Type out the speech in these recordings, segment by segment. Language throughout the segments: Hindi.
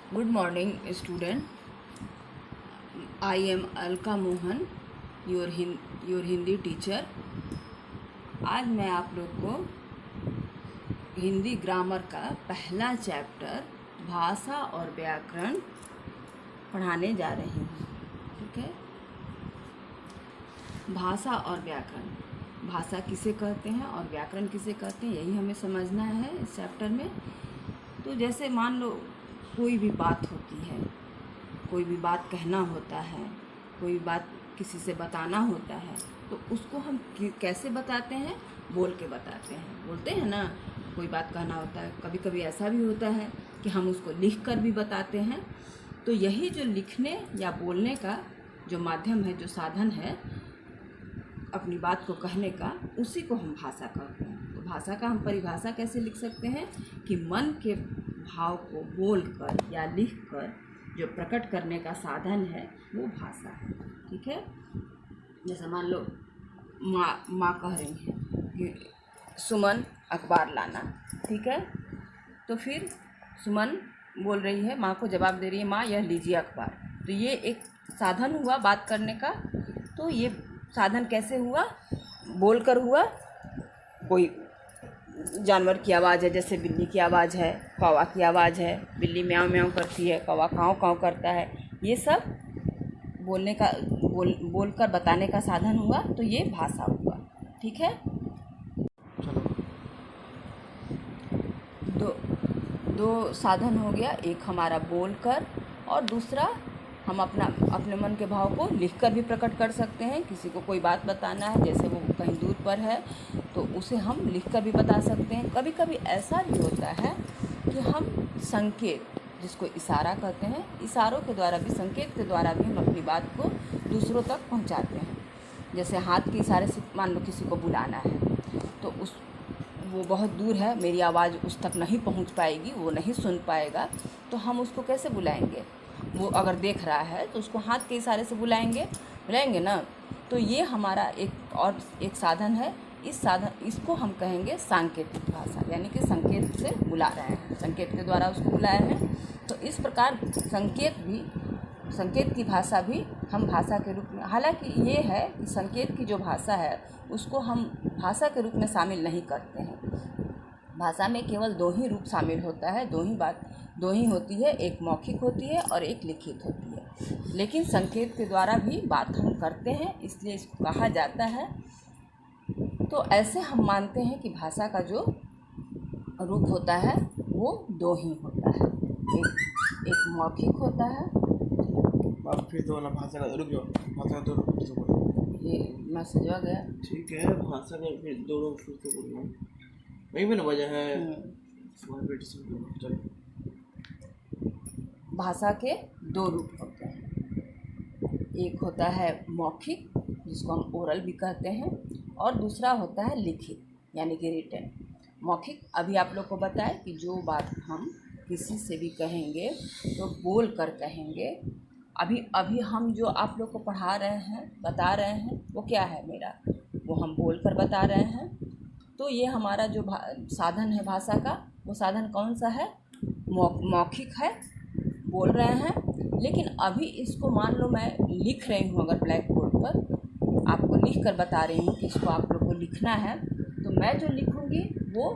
Good morning, student. I am Alka Mohan, your Hindi teacher. आज मैं आप लोग को हिंदी ग्रामर का पहला चैप्टर भाषा और व्याकरण पढ़ाने जा रही हूँ। ठीक है। भाषा और व्याकरण, भाषा किसे कहते हैं और व्याकरण किसे कहते हैं, यही हमें समझना है इस चैप्टर में। तो जैसे मान लो कोई भी बात होती है, कोई भी बात कहना होता है, कोई भी बात किसी से बताना होता है, तो उसको हम कैसे बताते हैं? बोल के बताते हैं। बोलते हैं ना, कोई बात कहना होता है, कभी कभी ऐसा भी होता है कि हम उसको लिख कर भी बताते हैं। तो यही जो लिखने या बोलने का जो माध्यम है, जो साधन है अपनी बात को कहने का, उसी को हम भाषा कहते हैं। तो भाषा का हम परिभाषा कैसे लिख सकते हैं कि मन के भाव को बोलकर या लिखकर जो प्रकट करने का साधन है वो भाषा है। ठीक है। जैसे मान लो माँ कह रही है कि सुमन अखबार लाना। ठीक है। तो फिर सुमन बोल रही है, माँ को जवाब दे रही है, माँ यह लीजिए अखबार। तो ये एक साधन हुआ बात करने का। तो ये साधन कैसे हुआ? बोलकर हुआ। कोई जानवर की आवाज़ है, जैसे बिल्ली की आवाज़ है, कौवा की आवाज़ है, बिल्ली म्याऊं म्याऊं करती है, कौवा काँव काँव करता है, ये सब बोलने का बोलकर बताने का साधन हुआ। तो ये भाषा हुआ। ठीक है। दो साधन हो गया, एक हमारा बोलकर और दूसरा हम अपने मन के भाव को लिखकर भी प्रकट कर सकते हैं। किसी को कोई बात बताना है, जैसे वो कहीं दूर पर है, तो उसे हम लिखकर भी बता सकते हैं। कभी कभी ऐसा भी होता है कि हम संकेत, जिसको इशारा कहते हैं, इशारों के द्वारा भी, संकेत के द्वारा भी हम अपनी बात को दूसरों तक पहुंचाते हैं। जैसे हाथ के इशारे से मान लो किसी को बुलाना है, तो वो बहुत दूर है, मेरी आवाज़ उस तक नहीं पहुंच पाएगी, वो नहीं सुन पाएगा, तो हम उसको कैसे बुलाएंगे? वो अगर देख रहा है तो उसको हाथ के इशारे से बुलाएंगे ना। तो ये हमारा एक साधन है। इसको हम कहेंगे सांकेतिक भाषा, यानी कि संकेत से बुला रहे हैं, संकेत के द्वारा उसको बुलाए हैं। तो इस प्रकार संकेत की भाषा भी हम भाषा के रूप में, हालांकि ये है कि संकेत की जो भाषा है उसको हम भाषा के रूप में शामिल नहीं करते हैं। भाषा में केवल दो ही रूप शामिल होता है, दो ही होती है, एक मौखिक होती है और एक लिखित होती है। लेकिन संकेत के द्वारा भी बात हम करते हैं, इसलिए इसको कहा जाता है। तो ऐसे हम मानते हैं कि भाषा का जो रूप होता है वो दो ही होता है, एक मौखिक होता है। आप फिर तो वाला भाषा का रुक जाओ, भाषा का दो रूप फिर से बोलो। ये मैसेज आ गया। ठीक है, भाषा का फिर दो रूप फिर से बोलना, वहीं पे ना वजह है। चलो। भाषा के दो रूप होते हैं, एक होता है मौखिक, जिसको हम ओरल भी कहते हैं, और दूसरा होता है लिखित, यानी कि रिटन। मौखिक अभी आप लोग को बताए कि जो बात हम किसी से भी कहेंगे तो बोल कर कहेंगे। अभी हम जो आप लोग को पढ़ा रहे हैं, बता रहे हैं, वो क्या है मेरा, वो हम बोल कर बता रहे हैं। तो ये हमारा जो साधन है भाषा का, वो साधन कौन सा है? मौखिक है, बोल रहे हैं। लेकिन अभी इसको मान लो मैं लिख रही हूँ, अगर ब्लैक बोर्ड पर आपको लिख कर बता रही हूँ कि इसको आप लोग को लिखना है, तो मैं जो लिखूँगी वो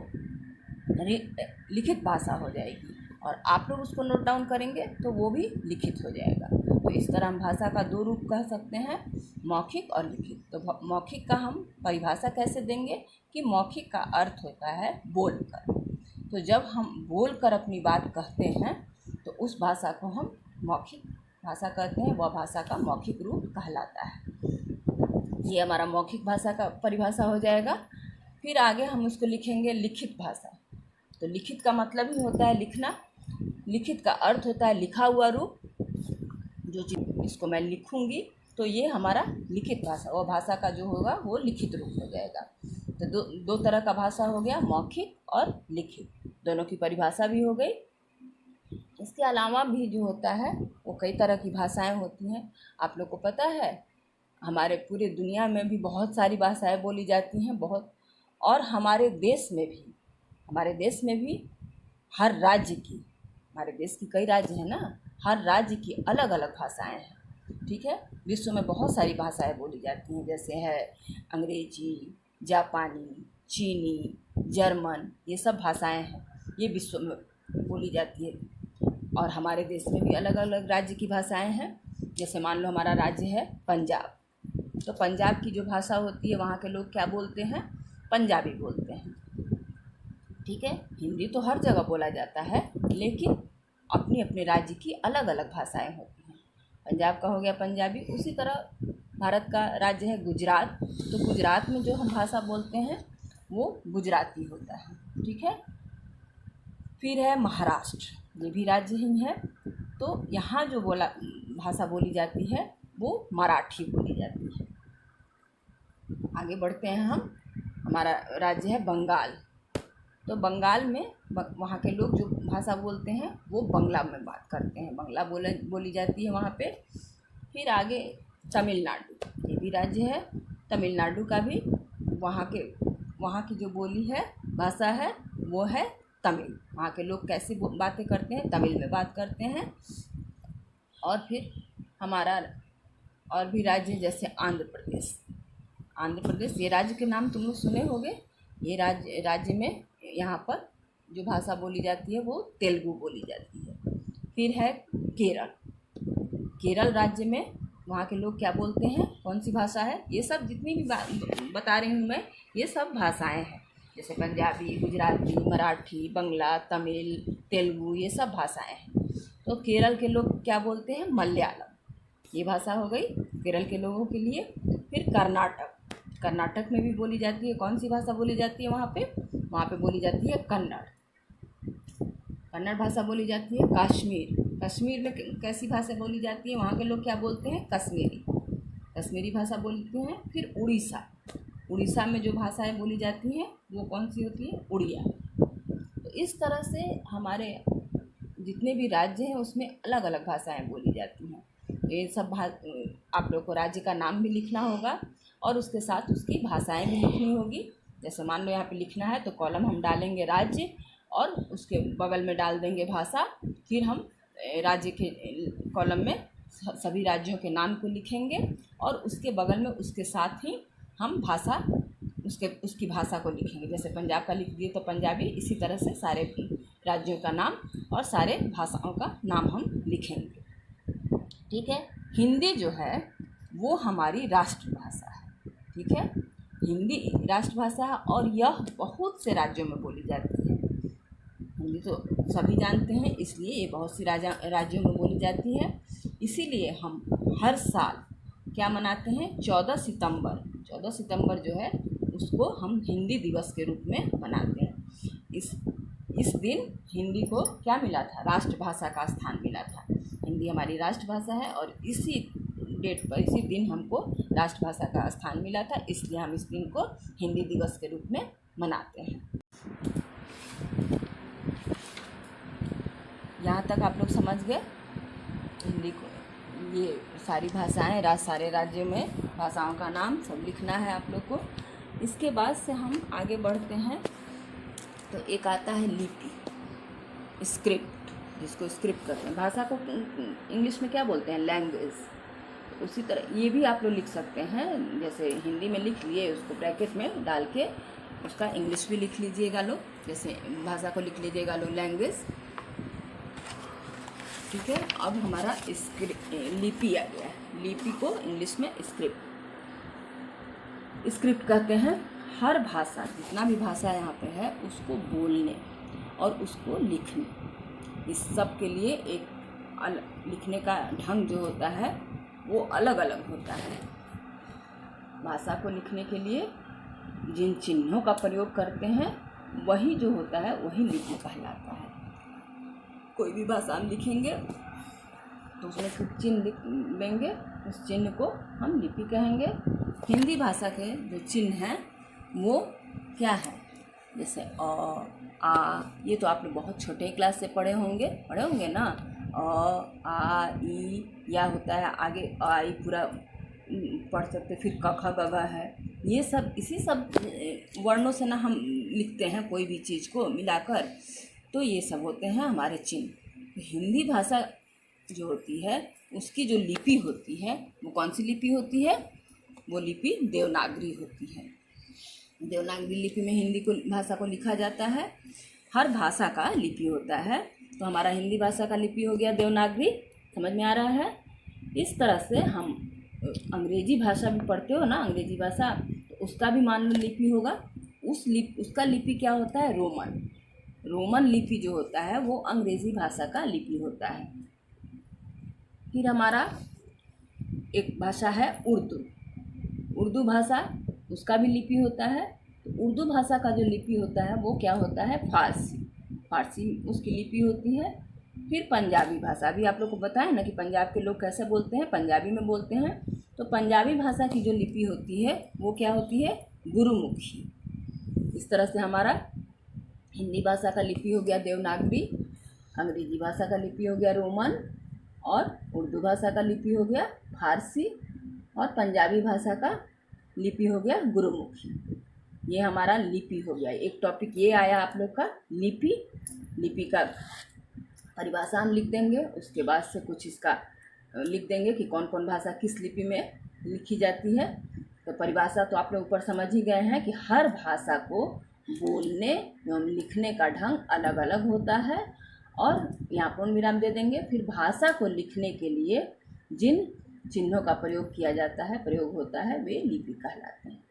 लिखित भाषा हो जाएगी, और आप लोग उसको नोट डाउन करेंगे तो वो भी लिखित हो जाएगा। तो इस तरह हम भाषा का दो रूप कह सकते हैं, मौखिक और लिखित। तो मौखिक का हम परिभाषा कैसे देंगे कि मौखिक का अर्थ होता है बोलकर। तो जब हम बोलकर अपनी बात कहते हैं तो उस भाषा को हम मौखिक भाषा कहते हैं, वह भाषा का मौखिक रूप कहलाता है। ये हमारा मौखिक भाषा का परिभाषा हो जाएगा। फिर आगे हम उसको लिखेंगे लिखित भाषा। तो लिखित का मतलब ही होता है लिखना, लिखित का अर्थ होता है लिखा हुआ रूप। जो चीज़ इसको मैं लिखूंगी तो ये हमारा लिखित भाषा, वो भाषा का जो होगा वो लिखित रूप हो जाएगा। तो दो तरह का भाषा हो गया, मौखिक और लिखित, दोनों की परिभाषा भी हो गई। इसके अलावा भी जो होता है वो कई तरह की भाषाएं होती हैं। आप लोग को पता है हमारे पूरे दुनिया में भी बहुत सारी भाषाएं बोली जाती हैं, बहुत। और हमारे देश में भी हर राज्य की हमारे देश की कई राज्य हैं ना, हर राज्य की अलग अलग भाषाएं हैं, ठीक है। विश्व में बहुत सारी भाषाएं बोली जाती हैं, जैसे है अंग्रेजी, जापानी, चीनी, जर्मन, ये सब भाषाएं हैं, ये विश्व में बोली जाती है। और हमारे देश में भी अलग अलग राज्य की भाषाएं हैं। जैसे मान लो हमारा राज्य है पंजाब, तो पंजाब की जो भाषा होती है वहाँ के लोग क्या बोलते हैं, पंजाबी बोलते हैं, ठीक है। हिंदी तो हर जगह बोला जाता है, लेकिन अपनी अपने राज्य की अलग अलग भाषाएं होती हैं। पंजाब का हो गया पंजाबी। उसी तरह भारत का राज्य है गुजरात, तो गुजरात में जो हम भाषा बोलते हैं वो गुजराती होता है, ठीक है। फिर है महाराष्ट्र, ये भी राज्य ही है, तो यहाँ जो भाषा बोली जाती है वो मराठी बोली जाती है। आगे बढ़ते हैं हम। हमारा राज्य है बंगाल, तो बंगाल में वहाँ के लोग जो भाषा बोलते हैं वो बंगला में बात करते हैं, बंगला बोली जाती है वहाँ पे। फिर आगे तमिलनाडु, ये भी राज्य है। तमिलनाडु का भी वहाँ की जो बोली है, भाषा है, वो है तमिल। वहाँ के लोग कैसी बातें करते हैं, तमिल में बात करते हैं। और फिर हमारा और भी राज्य जैसे आंध्र प्रदेश, ये राज्य के नाम तुम लोग सुने होंगे। ये राज्य में यहाँ पर जो भाषा बोली जाती है वो तेलुगु बोली जाती है। फिर है केरल राज्य में वहाँ के लोग क्या बोलते हैं, कौन सी भाषा है, ये सब जितनी भी बता रही हूँ मैं, ये सब भाषाएं हैं। जैसे पंजाबी, गुजराती, मराठी, बंगला, तमिल, तेलुगु, ये सब भाषाएं हैं। तो केरल के लोग क्या बोलते हैं, मलयालम, ये भाषा हो गई केरल के लोगों के लिए। फिर कर्नाटक में भी बोली जाती है, कौन सी भाषा बोली जाती है वहाँ पे बोली जाती है कन्नड़ भाषा बोली जाती है। कश्मीर में कैसी भाषा बोली जाती है, वहाँ के लोग क्या बोलते हैं, कश्मीरी भाषा बोलते हैं। फिर उड़ीसा में जो भाषाएं बोली जाती हैं वो कौन सी होती है, उड़िया। तो इस तरह से हमारे जितने भी राज्य हैं उसमें अलग अलग भाषाएं बोली जाती हैं। तो ये सब आप लोग को राज्य का नाम भी लिखना होगा और उसके साथ उसकी भाषाएं भी लिखनी होगी। जैसे मान लो यहाँ पे लिखना है तो कॉलम हम डालेंगे राज्य और उसके बगल में डाल देंगे भाषा। फिर हम राज्य के कॉलम में सभी राज्यों के नाम को लिखेंगे और उसके बगल में उसके साथ ही हम उसकी भाषा को लिखेंगे। जैसे पंजाब का लिख दिए तो पंजाबी, इसी तरह से सारे राज्यों का नाम और सारे भाषाओं का नाम हम लिखेंगे, ठीक है। हिंदी जो है वो हमारी राष्ट्रभाषा है, ठीक है। हिंदी राष्ट्रभाषा है और यह बहुत से राज्यों में बोली जाती है। हिंदी तो सभी जानते हैं, इसलिए ये बहुत सी राज्यों में बोली जाती है। इसीलिए हम हर साल क्या मनाते हैं, 14 सितंबर जो है उसको हम हिंदी दिवस के रूप में मनाते हैं। इस दिन हिंदी को क्या मिला था, राष्ट्रभाषा का स्थान मिला था। हिंदी हमारी राष्ट्रभाषा है और इसी डेट पर, इसी दिन हमको राष्ट्रभाषा का स्थान मिला था, इसलिए हम इस दिन को हिंदी दिवस के रूप में मनाते हैं। यहाँ तक आप लोग समझ गए हिंदी को, ये सारी भाषाएं, सारे राज्यों में भाषाओं का नाम सब लिखना है आप लोग को। इसके बाद से हम आगे बढ़ते हैं तो एक आता है लिपि, स्क्रिप्ट, जिसको स्क्रिप्ट कहते हैं। भाषा को इंग्लिश में क्या बोलते हैं, लैंग्वेज। उसी तरह ये भी आप लोग लिख सकते हैं, जैसे हिंदी में लिख लिए उसको ब्रैकेट में डाल के उसका इंग्लिश भी लिख लीजिएगा लोग। जैसे भाषा को लिख लीजिएगा लोग लैंग्वेज, ठीक है। अब हमारा लिपि आ गया है। लिपि को इंग्लिश में स्क्रिप्ट कहते हैं। हर भाषा, जितना भी भाषा यहाँ पे है, उसको बोलने और उसको लिखने, इस सब के लिए एक लिखने का ढंग जो होता है वो अलग अलग होता है। भाषा को लिखने के लिए जिन चिन्हों का प्रयोग करते हैं वही जो होता है वही लिपि कहलाता है। कोई भी भाषा हम लिखेंगे तो उसमें कुछ चिन्ह देंगे, उस चिन्ह को हम लिपि कहेंगे। हिंदी भाषा के जो चिन्ह हैं वो क्या है, जैसे अ, आ, ये तो आप लोग बहुत छोटे क्लास से पढ़े होंगे ना। अ, आ, ई, या होता है आगे आ, ई पूरा पढ़ सकते। फिर क, ख, ग, घ है। ये सब इसी सब वर्णों से ना हम लिखते हैं कोई भी चीज़ को मिलाकर, तो ये सब होते हैं हमारे चिन्ह। हिंदी भाषा जो होती है उसकी जो लिपि होती है वो कौन सी लिपि होती है? वो लिपि देवनागरी होती है। देवनागरी लिपि में हिंदी को भाषा को लिखा जाता है। हर भाषा का लिपि होता है, तो हमारा हिंदी भाषा का लिपि हो गया देवनागरी। समझ में आ रहा है? इस तरह से हम अंग्रेजी भाषा भी पढ़ते हो ना, अंग्रेजी भाषा, तो उसका भी मान लो लिपि होगा। उसका लिपि क्या होता है? रोमन। रोमन लिपि जो होता है वो अंग्रेजी भाषा का लिपि होता है। फिर हमारा एक भाषा है उर्दू। उर्दू भाषा, उसका भी लिपि होता है। तो उर्दू भाषा का जो लिपि होता है वो क्या होता है? फारसी। फारसी उसकी लिपि होती है। फिर पंजाबी भाषा, अभी आप लोग को पता है ना कि पंजाब के लोग कैसे बोलते हैं, पंजाबी में बोलते हैं। तो पंजाबी भाषा की जो लिपि होती है वो क्या होती है? गुरुमुखी। इस तरह से हमारा हिंदी भाषा का लिपि हो गया देवनागरी, अंग्रेजी भाषा का लिपि हो गया रोमन, और उर्दू भाषा का लिपि हो गया फारसी, और पंजाबी भाषा का लिपि हो गया गुरुमुखी। ये हमारा लिपि हो गया। एक टॉपिक ये आया आप लोग का लिपि। लिपि का परिभाषा हम लिख देंगे, उसके बाद से कुछ इसका लिख देंगे कि कौन कौन भाषा किस लिपि में लिखी जाती है। तो परिभाषा तो आप लोग ऊपर समझ ही गए हैं कि हर भाषा को बोलने एवं लिखने का ढंग अलग अलग होता है, और यहाँ पूर्ण विराम दे देंगे। फिर भाषा को लिखने के लिए जिन चिन्हों का प्रयोग किया जाता है, प्रयोग होता है, वे लिपि कहलाते हैं।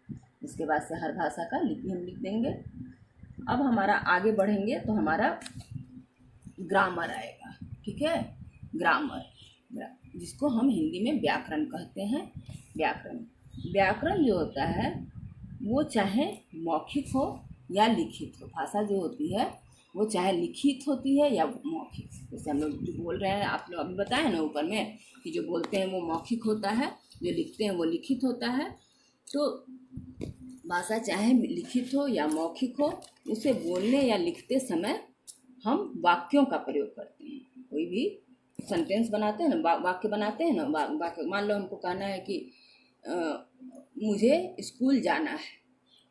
इसके बाद से हर भाषा का लिपि हम लिख देंगे। अब हमारा आगे बढ़ेंगे तो हमारा ग्रामर आएगा। ठीक है, ग्रामर, जिसको हम हिंदी में व्याकरण कहते हैं। व्याकरण जो होता है वो चाहे मौखिक हो या लिखित हो। भाषा जो होती है वो चाहे लिखित होती है या मौखिक। जैसे हम लोग जो बोल रहे हैं, आप लोग अभी बताए ना ऊपर में कि जो बोलते हैं वो मौखिक होता है, जो लिखते हैं वो लिखित होता है। तो भाषा चाहे लिखित हो या मौखिक हो, उसे बोलने या लिखते समय हम वाक्यों का प्रयोग करते हैं। कोई भी सेंटेंस बनाते हैं ना, वाक्य बनाते हैं ना, वाक्य मान लो हमको कहना है कि मुझे स्कूल जाना है,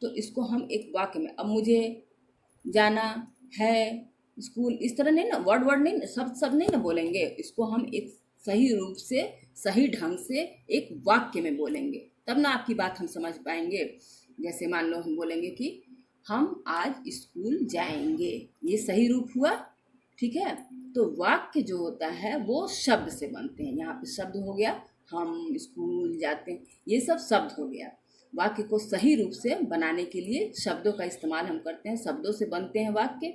तो इसको हम एक वाक्य में, अब मुझे जाना है स्कूल, इस तरह नहीं ना, वर्ड नहीं, सब नहीं ना बोलेंगे। इसको हम एक सही रूप से, सही ढंग से एक वाक्य में बोलेंगे, तब ना आपकी बात हम समझ पाएंगे। जैसे मान लो हम बोलेंगे कि हम आज स्कूल जाएंगे, ये सही रूप हुआ। ठीक है, तो वाक्य जो होता है वो शब्द से बनते हैं। यहाँ पे शब्द हो गया, हम स्कूल जाते हैं, ये सब शब्द हो गया। वाक्य को सही रूप से बनाने के लिए शब्दों का इस्तेमाल हम करते हैं, शब्दों से बनते हैं वाक्य।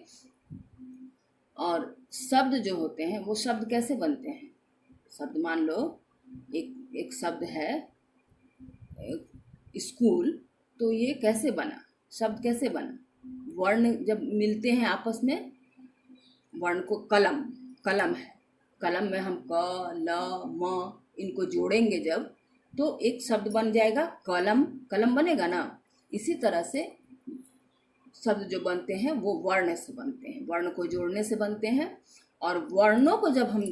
और शब्द जो होते हैं वो शब्द कैसे बनते हैं? शब्द मान लो एक शब्द है स्कूल, तो ये कैसे बना? शब्द कैसे बना? वर्ण जब मिलते हैं आपस में, वर्ण को कलम है, कलम में हम क ल म इनको जोड़ेंगे जब, तो एक शब्द बन जाएगा कलम बनेगा ना। इसी तरह से शब्द जो बनते हैं वो वर्ण से बनते हैं, वर्ण को जोड़ने से बनते हैं। और वर्णों को जब हम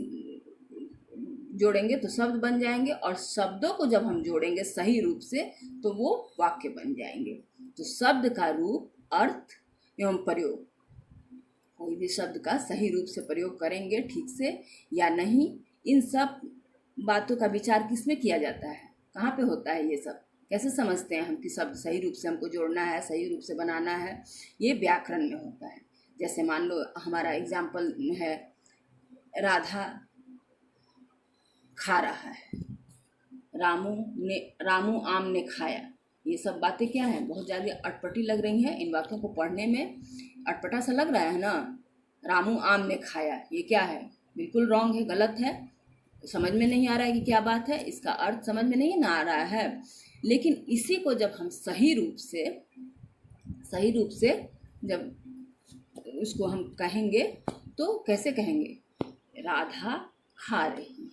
जोड़ेंगे तो शब्द बन जाएंगे, और शब्दों को जब हम जोड़ेंगे सही रूप से तो वो वाक्य बन जाएंगे। तो शब्द का रूप, अर्थ एवं प्रयोग, कोई भी शब्द का सही रूप से प्रयोग करेंगे ठीक से या नहीं, इन सब बातों का विचार किस में किया जाता है? कहाँ पे होता है? ये सब कैसे समझते हैं हम कि शब्द सही रूप से हमको जोड़ना है, सही रूप से बनाना है? ये व्याकरण में होता है। जैसे मान लो हमारा एग्जाम्पल है, राधा खा रहा है, रामू आम ने खाया। ये सब बातें क्या हैं? बहुत ज़्यादा अटपटी लग रही हैं। इन वाक्यों को पढ़ने में अटपटा सा लग रहा है ना। रामू आम ने खाया, ये क्या है? बिल्कुल रॉन्ग है, गलत है। समझ में नहीं आ रहा है कि क्या बात है, इसका अर्थ समझ में नहीं ना आ रहा है। लेकिन इसी को जब हम सही रूप से जब उसको हम कहेंगे तो कैसे कहेंगे? राधा खा रही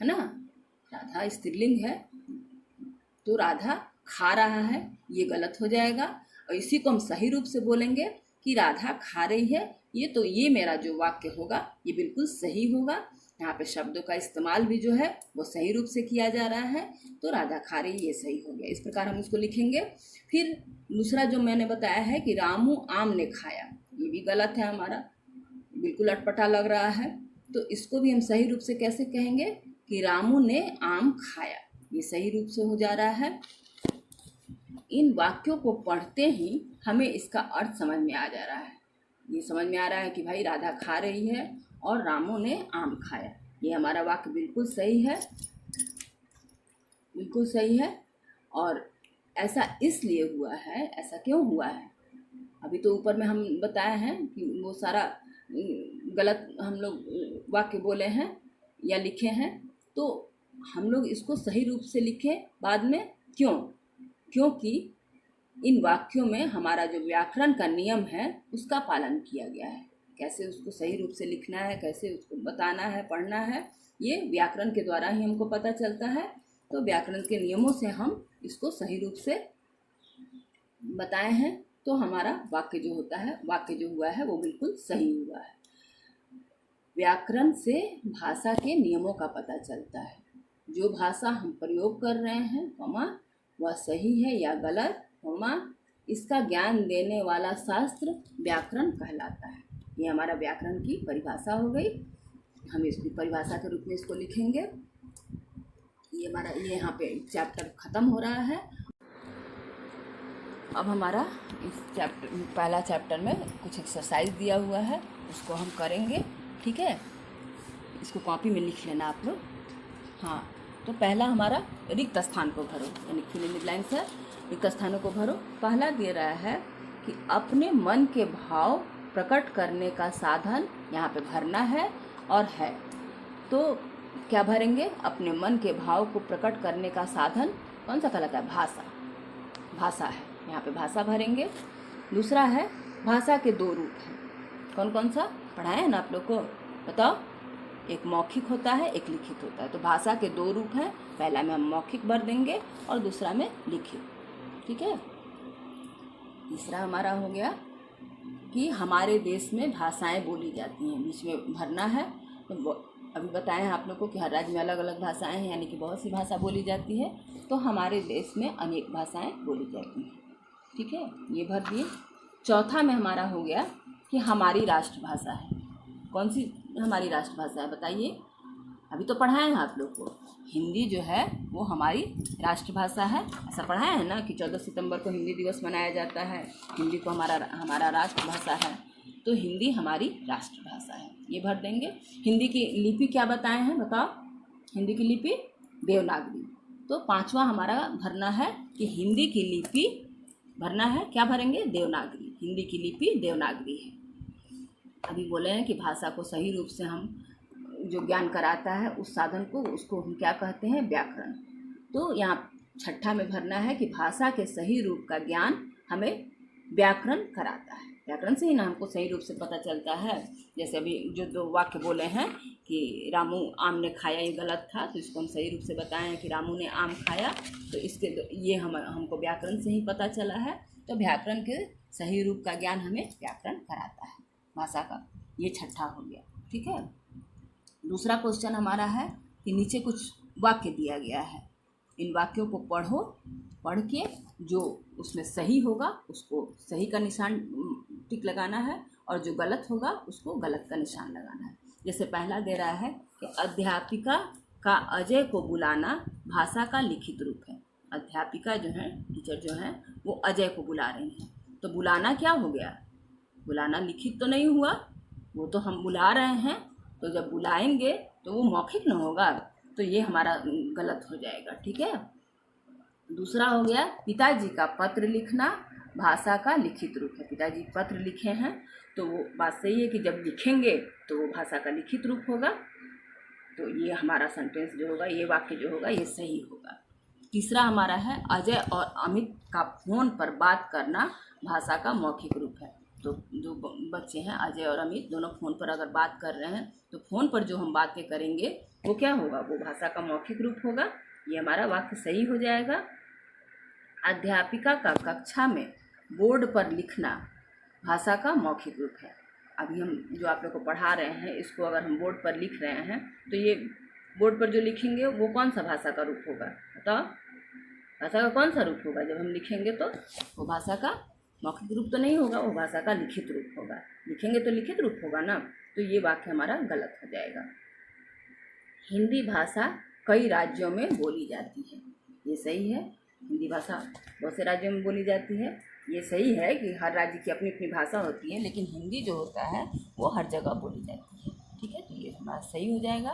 है ना, राधा स्त्रीलिंग है, तो राधा खा रहा है, ये गलत हो जाएगा। और इसी को हम सही रूप से बोलेंगे कि राधा खा रही है, ये मेरा जो वाक्य होगा ये बिल्कुल सही होगा। यहाँ पे शब्दों का इस्तेमाल भी जो है वो सही रूप से किया जा रहा है, तो राधा खा रही, ये सही हो गया। इस प्रकार हम इसको लिखेंगे। फिर दूसरा जो मैंने बताया है कि रामू आम ने खाया, ये भी गलत है हमारा, बिल्कुल अटपटा लग रहा है। तो इसको भी हम सही रूप से कैसे कहेंगे कि रामू ने आम खाया। ये सही रूप से हो जा रहा है। इन वाक्यों को पढ़ते ही हमें इसका अर्थ समझ में आ जा रहा है। ये समझ में आ रहा है कि भाई राधा खा रही है और रामू ने आम खाया। ये हमारा वाक्य बिल्कुल सही है, बिल्कुल सही है। और ऐसा इसलिए हुआ है, ऐसा क्यों हुआ है? अभी तो ऊपर में हम बताए हैं कि वो सारा गलत हम लोग वाक्य बोले हैं या लिखे हैं, तो हम लोग इसको सही रूप से लिखें बाद में। क्यों? क्योंकि इन वाक्यों में हमारा जो व्याकरण का नियम है उसका पालन किया गया है। कैसे उसको सही रूप से लिखना है, कैसे उसको बताना है, पढ़ना है, ये व्याकरण के द्वारा ही हमको पता चलता है। तो व्याकरण के नियमों से हम इसको सही रूप से बताए हैं, तो हमारा वाक्य जो होता है, वाक्य जो हुआ है वो बिल्कुल सही हुआ है। व्याकरण से भाषा के नियमों का पता चलता है। जो भाषा हम प्रयोग कर रहे हैं वह सही है या गलत, इसका ज्ञान देने वाला शास्त्र व्याकरण कहलाता है। ये हमारा व्याकरण की परिभाषा हो गई। हम इसकी परिभाषा के रूप में इसको लिखेंगे। ये हमारा ये यहाँ पे चैप्टर ख़त्म हो रहा है। अब हमारा इस पहला चैप्टर में कुछ एक्सरसाइज दिया हुआ है, उसको हम करेंगे। ठीक है, इसको कॉपी में लिख लेना आप लोग। हाँ, तो पहला हमारा रिक्त स्थान को भरो, यानी फिल इन द ब्लैंक्स है। रिक्त स्थानों को भरो। पहला दे रहा है कि अपने मन के भाव प्रकट करने का साधन यहाँ पे भरना है और है। तो क्या भरेंगे? अपने मन के भाव को प्रकट करने का साधन कौन सा कहलाता है? भाषा। भाषा है, यहाँ पे भाषा भरेंगे। दूसरा है भाषा के दो रूप हैं। कौन कौन सा पढ़ाए हैं ना आप लोग को? बताओ। एक मौखिक होता है, एक लिखित होता है। तो भाषा के दो रूप हैं। पहला में हम मौखिक भर देंगे और दूसरा में लिखित। ठीक है। तीसरा हमारा हो गया कि हमारे देश में भाषाएं बोली जाती हैं, बीच में भरना है। तो अभी बताए हैं आप लोग को कि हर राज्य में अलग अलग भाषाएं हैं, यानी कि बहुत सी भाषा बोली जाती है। तो हमारे देश में अनेक भाषाएं बोली जाती हैं। ठीक है, ये भर दिए। चौथा में हमारा हो गया कि हमारी राष्ट्रभाषा है। कौन सी हमारी राष्ट्रभाषा है बताइए? अभी तो पढ़ाए हैं आप लोग को, हिंदी जो है वो हमारी राष्ट्रभाषा है। ऐसा पढ़ाया है ना कि 14 सितंबर को हिंदी दिवस मनाया जाता है। हिंदी को हमारा राष्ट्रभाषा है, तो हिंदी हमारी राष्ट्रभाषा है। ये भर देंगे। हिंदी की लिपि क्या बताए हैं बताओ? हिंदी की लिपि देवनागरी। तो पांचवा हमारा भरना है कि हिंदी की लिपि भरना है। क्या भरेंगे? देवनागरी। हिंदी की लिपि देवनागरी है। अभी बोले हैं कि भाषा को सही रूप से हम जो ज्ञान कराता है उस साधन को, उसको हम क्या कहते हैं? व्याकरण। तो यहाँ छठा में भरना है कि भाषा के सही रूप का ज्ञान हमें व्याकरण कराता है। व्याकरण से ही ना हमको सही रूप से पता चलता है। जैसे अभी जो दो वाक्य बोले हैं कि रामू आम ने खाया, ये गलत था, तो इसको हम सही रूप से बताए हैं कि रामू ने आम खाया। तो इसके ये हमको व्याकरण से ही पता चला है। तो व्याकरण के सही रूप का ज्ञान हमें व्याकरण कराता है भाषा का। ये छठा हो गया। ठीक है। दूसरा क्वेश्चन हमारा है कि नीचे कुछ वाक्य दिया गया है, इन वाक्यों को पढ़ो, पढ़ के जो उसमें सही होगा उसको सही का निशान टिक लगाना है और जो गलत होगा उसको गलत का निशान लगाना है। जैसे पहला दे रहा है कि अध्यापिका का अजय को बुलाना भाषा का लिखित रूप है। अध्यापिका जो है, टीचर जो है, वो अजय को बुला रही हैं। तो बुलाना क्या हो गया? बुलाना लिखित तो नहीं हुआ, वो तो हम बुला रहे हैं। तो जब बुलाएंगे तो वो मौखिक न होगा, तो ये हमारा गलत हो जाएगा। ठीक है। दूसरा हो गया पिताजी का पत्र लिखना भाषा का लिखित रूप है। पिताजी पत्र लिखे हैं, तो वो बात सही है कि जब लिखेंगे तो वो भाषा का लिखित रूप होगा। तो ये हमारा सेंटेंस जो होगा, ये वाक्य जो होगा, ये सही होगा। तीसरा हमारा है अजय और अमित का फ़ोन पर बात करना भाषा का मौखिक रूप है। तो जो बच्चे हैं अजय और अमित दोनों फ़ोन पर अगर बात कर रहे हैं, तो फ़ोन पर जो हम बातें करेंगे वो क्या होगा? वो भाषा का मौखिक रूप होगा। ये हमारा वाक्य सही हो जाएगा। अध्यापिका का कक्षा में बोर्ड पर लिखना भाषा का मौखिक रूप है। अभी हम जो आप लोग को पढ़ा रहे हैं, इसको अगर हम बोर्ड पर लिख रहे हैं, तो ये बोर्ड पर जो लिखेंगे वो कौन सा भाषा का रूप होगा बताओ? भाषा का कौन सा रूप होगा? जब हम लिखेंगे तो वो भाषा का मौखिक रूप तो नहीं होगा, वो भाषा का लिखित रूप होगा। लिखेंगे तो लिखित रूप होगा ना। तो ये वाक्य हमारा गलत हो जाएगा। हिंदी भाषा कई राज्यों में बोली जाती है, ये सही है। हिंदी भाषा बहुत से राज्यों में बोली जाती है, ये सही है कि हर राज्य की अपनी अपनी भाषा होती है, लेकिन हिंदी जो होता है वो हर जगह बोली जाती है। ठीक है, तो ये हमारा सही हो जाएगा।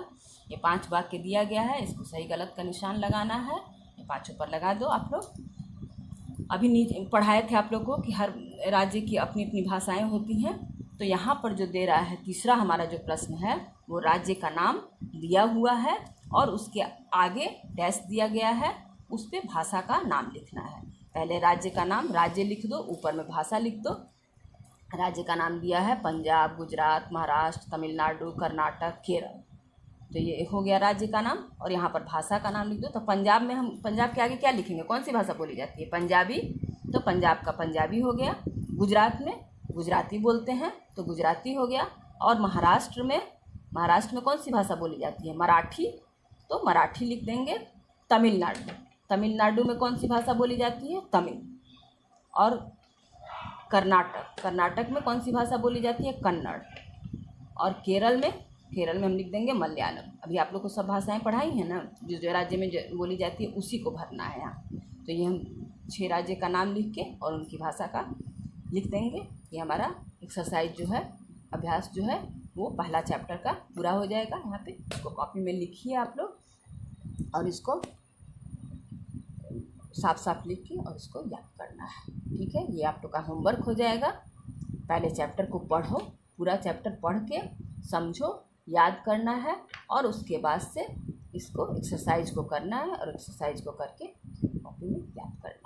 ये 5 वाक्य दिया गया है, इसको सही गलत का निशान लगाना है। ये 5 पर लगा दो आप लोग। अभी नीचे पढ़ाए थे आप लोग को कि हर राज्य की अपनी अपनी भाषाएं होती हैं। तो यहाँ पर जो दे रहा है तीसरा हमारा जो प्रश्न है वो राज्य का नाम दिया हुआ है और उसके आगे डैश दिया गया है, उस पर भाषा का नाम लिखना है। पहले राज्य का नाम राज्य लिख दो, ऊपर में भाषा लिख दो। राज्य का नाम दिया है पंजाब, गुजरात, महाराष्ट्र, तमिलनाडु, कर्नाटक, केरल। तो ये हो गया राज्य का नाम और यहाँ पर भाषा का नाम लिख दो। तो पंजाब में हम पंजाब के आगे क्या लिखेंगे, कौन सी भाषा बोली जाती है, पंजाबी, तो पंजाब का पंजाबी हो गया। गुजरात में गुजराती बोलते हैं तो गुजराती हो गया। और महाराष्ट्र में कौन सी भाषा बोली जाती है, मराठी, तो मराठी लिख देंगे। तमिलनाडु में कौन सी भाषा बोली जाती है, तमिल। और कर्नाटक में कौन सी भाषा बोली जाती है, कन्नड़। और केरल में हम लिख देंगे मलयालम। अभी आप लोग को सब भाषाएं पढ़ाई हैं ना, जो राज्य में बोली जाती है उसी को भरना है यहाँ। तो ये हम 6 राज्य का नाम लिख के और उनकी भाषा का लिख देंगे। ये हमारा एक्सरसाइज जो है, अभ्यास जो है वो पहला चैप्टर का पूरा हो जाएगा। यहाँ पे इसको कॉपी में लिखिए आप लोग और इसको साफ साफ लिख के और इसको याद करना है। ठीक है, ये आप लोग का होमवर्क हो जाएगा। पहले चैप्टर को पढ़ो, पूरा चैप्टर पढ़ के समझो, याद करना है और उसके बाद से इसको एक्सरसाइज को करना है और एक्सरसाइज को करके कॉपी में याद करना है।